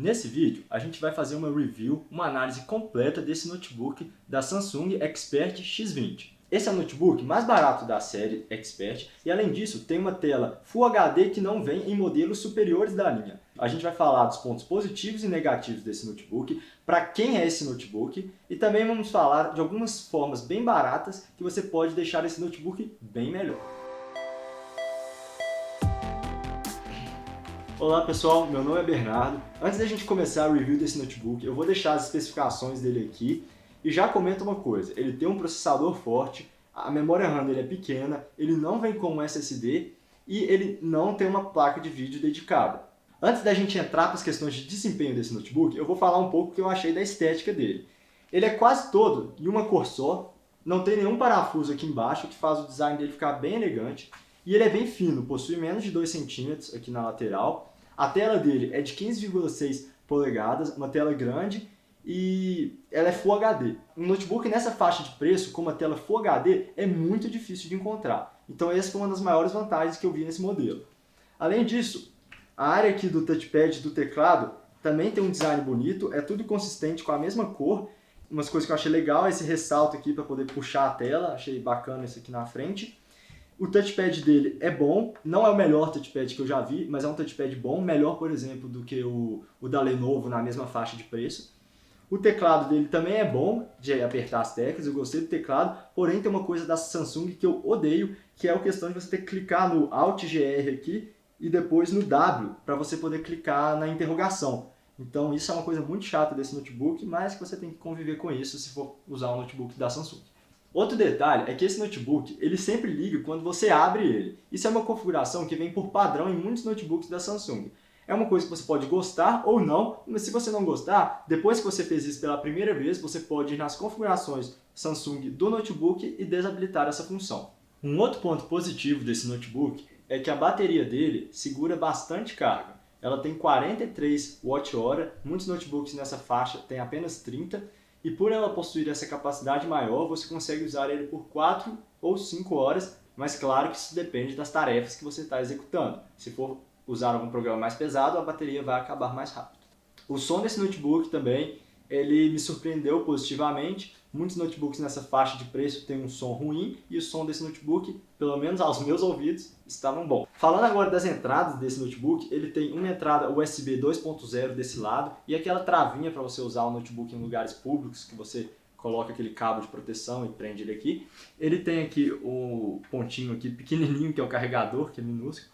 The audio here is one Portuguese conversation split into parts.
Nesse vídeo, a gente vai fazer uma review, uma análise completa desse notebook da Samsung Expert X20. Esse é o notebook mais barato da série Expert e, além disso, tem uma tela Full HD que não vem em modelos superiores da linha. A gente vai falar dos pontos positivos e negativos desse notebook, para quem é esse notebook, e também vamos falar de algumas formas bem baratas que você pode deixar esse notebook bem melhor. Olá pessoal, meu nome é Bernardo. Antes da gente começar a review desse notebook, eu vou deixar as especificações dele aqui e já comento uma coisa, ele tem um processador forte, a memória RAM dele é pequena, ele não vem com um SSD e ele não tem uma placa de vídeo dedicada. Antes da gente entrar para as questões de desempenho desse notebook, eu vou falar um pouco o que eu achei da estética dele. Ele é quase todo em uma cor só, não tem nenhum parafuso aqui embaixo, que faz o design dele ficar bem elegante. E ele é bem fino, possui menos de 2 centímetros aqui na lateral. A tela dele é de 15,6 polegadas, uma tela grande e ela é Full HD. Um notebook nessa faixa de preço, com uma tela Full HD, é muito difícil de encontrar. Então essa foi uma das maiores vantagens que eu vi nesse modelo. Além disso, a área aqui do touchpad do teclado também tem um design bonito, é tudo consistente com a mesma cor. Umas coisas que eu achei legal, esse ressalto aqui para poder puxar a tela, achei bacana isso aqui na frente. O touchpad dele é bom, não é o melhor touchpad que eu já vi, mas é um touchpad bom, melhor, por exemplo, do que o da Lenovo na mesma faixa de preço. O teclado dele também é bom de apertar as teclas, eu gostei do teclado, porém tem uma coisa da Samsung que eu odeio, que é a questão de você ter que clicar no Alt GR aqui e depois no W, para você poder clicar na interrogação. Então isso é uma coisa muito chata desse notebook, mas que você tem que conviver com isso se for usar um notebook da Samsung. Outro detalhe é que esse notebook, ele sempre liga quando você abre ele. Isso é uma configuração que vem por padrão em muitos notebooks da Samsung. É uma coisa que você pode gostar ou não, mas se você não gostar, depois que você fez isso pela primeira vez, você pode ir nas configurações Samsung do notebook e desabilitar essa função. Um outro ponto positivo desse notebook é que a bateria dele segura bastante carga. Ela tem 43 Wh, muitos notebooks nessa faixa têm apenas 30, e por ela possuir essa capacidade maior, você consegue usar ele por 4 ou 5 horas, mas claro que isso depende das tarefas que você está executando. Se for usar algum programa mais pesado, a bateria vai acabar mais rápido. O som desse notebook também, ele me surpreendeu positivamente. Muitos notebooks nessa faixa de preço têm um som ruim e o som desse notebook, pelo menos aos meus ouvidos, estavam bom. Falando agora das entradas desse notebook, ele tem uma entrada USB 2.0 desse lado e aquela travinha para você usar o notebook em lugares públicos, que você coloca aquele cabo de proteção e prende ele aqui. Ele tem aqui o pontinho aqui pequenininho, que é o carregador, que é minúsculo.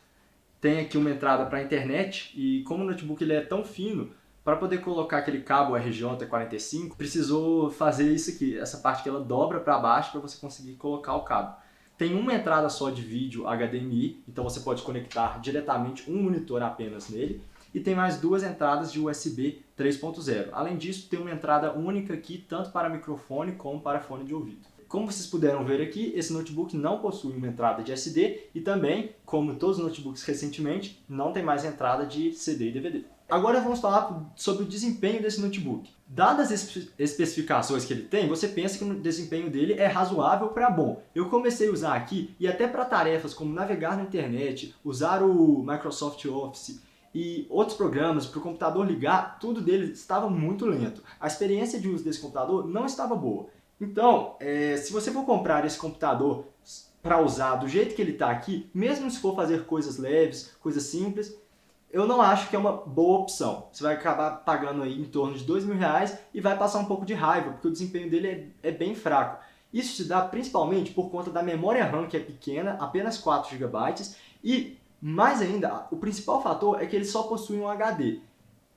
Tem aqui uma entrada para a internet e como o notebook ele é tão fino, para poder colocar aquele cabo RJ45, precisou fazer isso aqui, essa parte que ela dobra para baixo para você conseguir colocar o cabo. Tem uma entrada só de vídeo HDMI, então você pode conectar diretamente um monitor apenas nele, e tem mais duas entradas de USB 3.0. Além disso, tem uma entrada única aqui, tanto para microfone como para fone de ouvido. Como vocês puderam ver aqui, esse notebook não possui uma entrada de SD e também, como todos os notebooks recentemente, não tem mais entrada de CD e DVD. Agora vamos falar sobre o desempenho desse notebook. Dadas as especificações que ele tem, você pensa que o desempenho dele é razoável para bom. Eu comecei a usar aqui e até para tarefas como navegar na internet, usar o Microsoft Office e outros programas para o computador ligar, tudo dele estava muito lento. A experiência de uso desse computador não estava boa. Então, se você for comprar esse computador para usar do jeito que ele está aqui, mesmo se for fazer coisas leves, coisas simples, eu não acho que é uma boa opção. Você vai acabar pagando aí em torno de R$2.000 e vai passar um pouco de raiva, porque o desempenho dele é bem fraco. Isso se dá principalmente por conta da memória RAM, que é pequena, apenas 4 GB, e mais ainda, o principal fator é que ele só possui um HD.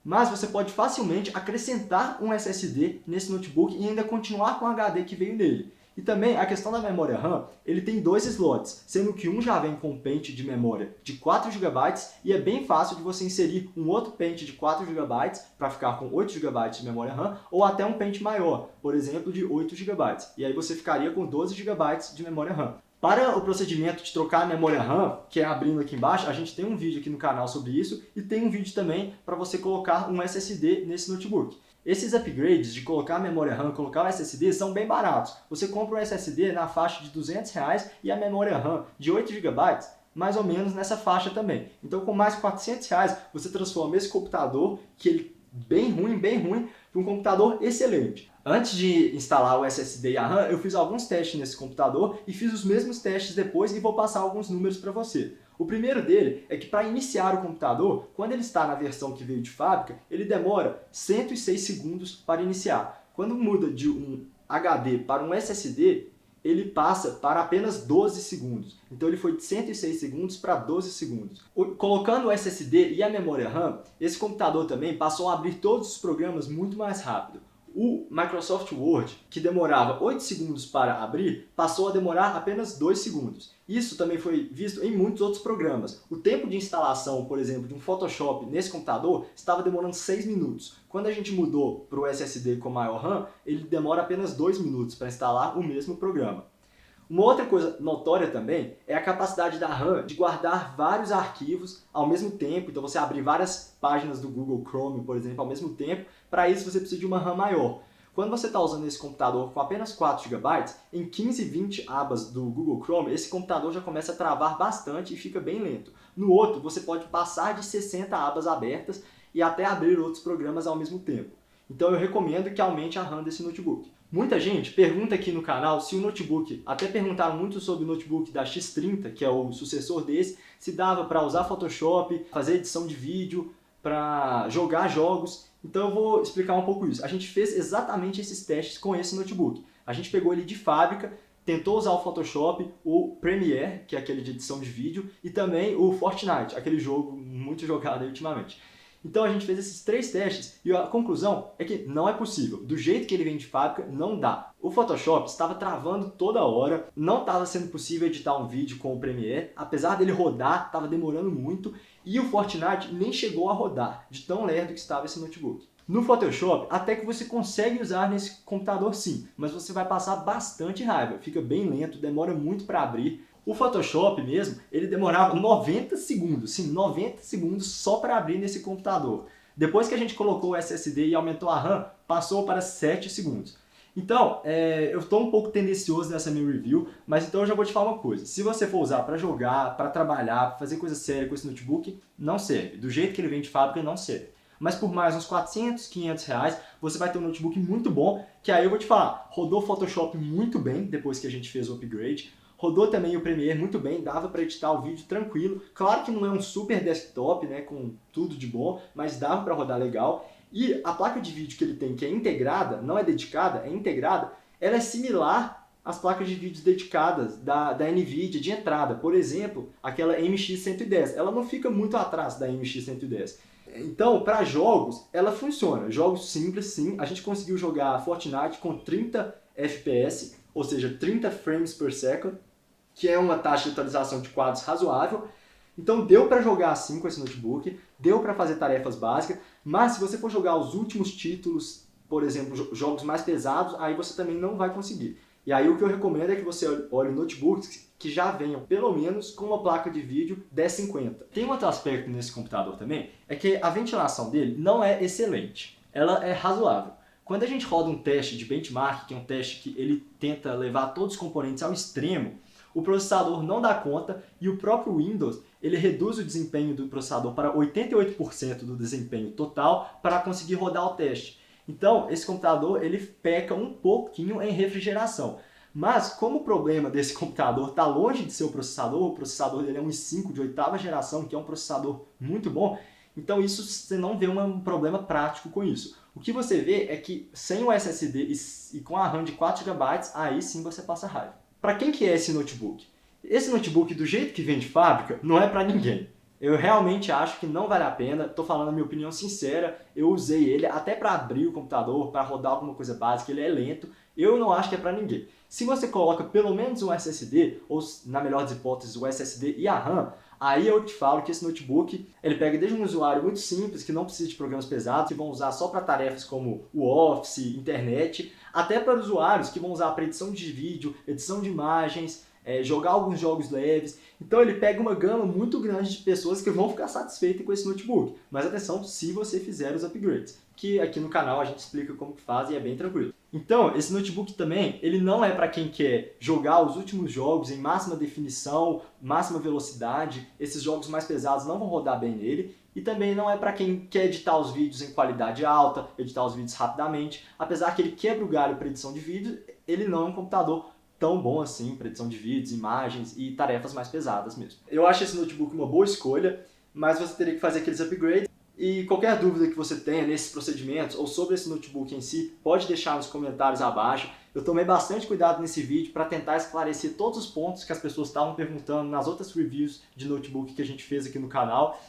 Mas você pode facilmente acrescentar um SSD nesse notebook e ainda continuar com o HD que veio nele. E também a questão da memória RAM, ele tem 2 slots, sendo que um já vem com um pente de memória de 4 GB e é bem fácil de você inserir um outro pente de 4 GB para ficar com 8 GB de memória RAM ou até um pente maior, por exemplo, de 8 GB. E aí você ficaria com 12 GB de memória RAM. Para o procedimento de trocar a memória RAM, que é abrindo aqui embaixo, a gente tem um vídeo aqui no canal sobre isso e tem um vídeo também para você colocar um SSD nesse notebook. Esses upgrades de colocar a memória RAM, colocar o SSD são bem baratos. Você compra um SSD na faixa de R$200 e a memória RAM de 8 GB, mais ou menos nessa faixa também. Então com mais R$400 você transforma esse computador, que ele bem ruim, para um computador excelente. Antes de instalar o SSD e a RAM, eu fiz alguns testes nesse computador e fiz os mesmos testes depois e vou passar alguns números para você. O primeiro dele é que para iniciar o computador, quando ele está na versão que veio de fábrica, ele demora 106 segundos para iniciar. Quando muda de um HD para um SSD, ele passa para apenas 12 segundos. Então ele foi de 106 segundos para 12 segundos. Colocando o SSD e a memória RAM, esse computador também passou a abrir todos os programas muito mais rápido. O Microsoft Word, que demorava 8 segundos para abrir, passou a demorar apenas 2 segundos. Isso também foi visto em muitos outros programas. O tempo de instalação, por exemplo, de um Photoshop nesse computador estava demorando 6 minutos. Quando a gente mudou para o SSD com maior RAM, ele demora apenas 2 minutos para instalar o mesmo programa. Uma outra coisa notória também é a capacidade da RAM de guardar vários arquivos ao mesmo tempo. Então você abrir várias páginas do Google Chrome, por exemplo, ao mesmo tempo. Para isso você precisa de uma RAM maior. Quando você está usando esse computador com apenas 4 GB, em 15, 20 abas do Google Chrome, esse computador já começa a travar bastante e fica bem lento. No outro, você pode passar de 60 abas abertas e até abrir outros programas ao mesmo tempo. Então eu recomendo que aumente a RAM desse notebook. Muita gente pergunta aqui no canal se o notebook, até perguntaram muito sobre o notebook da X30, que é o sucessor desse, se dava para usar Photoshop, fazer edição de vídeo, para jogar jogos. Então eu vou explicar um pouco isso. A gente fez exatamente esses testes com esse notebook. A gente pegou ele de fábrica, tentou usar o Photoshop, o Premiere, que é aquele de edição de vídeo, e também o Fortnite, aquele jogo muito jogado aí ultimamente. Então a gente fez esses 3 testes e a conclusão é que não é possível. Do jeito que ele vem de fábrica, não dá. O Photoshop estava travando toda hora, não estava sendo possível editar um vídeo com o Premiere, apesar dele rodar, estava demorando muito, e o Fortnite nem chegou a rodar, de tão lerdo que estava esse notebook. No Photoshop, até que você consegue usar nesse computador sim, mas você vai passar bastante raiva, fica bem lento, demora muito para abrir. O Photoshop mesmo, ele demorava 90 segundos, sim, 90 segundos só para abrir nesse computador. Depois que a gente colocou o SSD e aumentou a RAM, passou para 7 segundos. Então, eu estou um pouco tendencioso nessa minha review, mas então eu já vou te falar uma coisa. Se você for usar para jogar, para trabalhar, para fazer coisa séria com esse notebook, não serve. Do jeito que ele vem de fábrica, não serve. Mas por mais uns 400, 500 reais, você vai ter um notebook muito bom, que aí eu vou te falar, rodou Photoshop muito bem depois que a gente fez o upgrade. Rodou também o Premiere muito bem, dava para editar o vídeo tranquilo. Claro que não é um super desktop, né, com tudo de bom, mas dava para rodar legal. E a placa de vídeo que ele tem, que é integrada, não é dedicada, é integrada, ela é similar às placas de vídeo dedicadas da NVIDIA de entrada. Por exemplo, aquela MX110. Ela não fica muito atrás da MX110. Então, para jogos, ela funciona. Jogos simples, sim. A gente conseguiu jogar Fortnite com 30 FPS, ou seja, 30 frames per second, que é uma taxa de atualização de quadros razoável. Então deu para jogar assim com esse notebook, deu para fazer tarefas básicas, mas se você for jogar os últimos títulos, por exemplo, jogos mais pesados, aí você também não vai conseguir. E aí o que eu recomendo é que você olhe notebooks que já venham pelo menos com uma placa de vídeo 1050. Tem um outro aspecto nesse computador também, é que a ventilação dele não é excelente, ela é razoável. Quando a gente roda um teste de benchmark, que é um teste que ele tenta levar todos os componentes ao extremo, o processador não dá conta e o próprio Windows ele reduz o desempenho do processador para 88% do desempenho total para conseguir rodar o teste. Então, esse computador ele peca um pouquinho em refrigeração. Mas, como o problema desse computador está longe de ser o processador dele é um i5 de 8ª geração, que é um processador muito bom, então isso você não vê um problema prático com isso. O que você vê é que sem o SSD e com a RAM de 4 GB, aí sim você passa raiva. Para quem que é esse notebook? Esse notebook, do jeito que vem de fábrica, não é para ninguém. Eu realmente acho que não vale a pena, estou falando a minha opinião sincera, eu usei ele até para abrir o computador, para rodar alguma coisa básica, ele é lento, eu não acho que é para ninguém. Se você coloca pelo menos um SSD, ou na melhor das hipóteses o SSD e a RAM, aí eu te falo que esse notebook, ele pega desde um usuário muito simples, que não precisa de programas pesados, que vão usar só para tarefas como o Office, internet, até para usuários que vão usar para edição de vídeo, edição de imagens, jogar alguns jogos leves. Então ele pega uma gama muito grande de pessoas que vão ficar satisfeitas com esse notebook. Mas atenção, se você fizer os upgrades, que aqui no canal a gente explica como que faz e é bem tranquilo. Então, esse notebook também, ele não é para quem quer jogar os últimos jogos em máxima definição, máxima velocidade. Esses jogos mais pesados não vão rodar bem nele. E também não é para quem quer editar os vídeos em qualidade alta, editar os vídeos rapidamente. Apesar que ele quebra o galho para edição de vídeo, ele não é um computador tão bom assim para edição de vídeos, imagens e tarefas mais pesadas mesmo. Eu acho esse notebook uma boa escolha, mas você teria que fazer aqueles upgrades. E qualquer dúvida que você tenha nesses procedimentos ou sobre esse notebook em si, pode deixar nos comentários abaixo. Eu tomei bastante cuidado nesse vídeo para tentar esclarecer todos os pontos que as pessoas estavam perguntando nas outras reviews de notebook que a gente fez aqui no canal.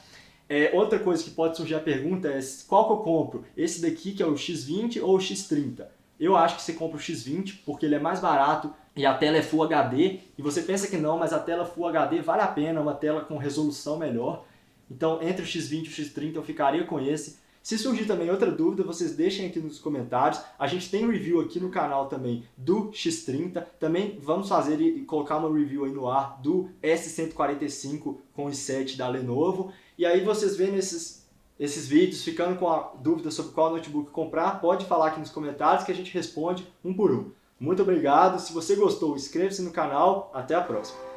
Outra coisa que pode surgir a pergunta é qual que eu compro? Esse daqui que é o X20 ou o X30? Eu acho que você compra o X20 porque ele é mais barato e a tela é Full HD. E você pensa que não, mas a tela Full HD vale a pena, uma tela com resolução melhor. Então, entre o X20 e o X30 eu ficaria com esse. Se surgir também outra dúvida, vocês deixem aqui nos comentários. A gente tem review aqui no canal também do X30. Também vamos fazer e colocar uma review aí no ar do S145 com o i7 da Lenovo. E aí vocês vendo esses vídeos, ficando com a dúvida sobre qual notebook comprar, pode falar aqui nos comentários que a gente responde um por um. Muito obrigado. Se você gostou, inscreva-se no canal. Até a próxima.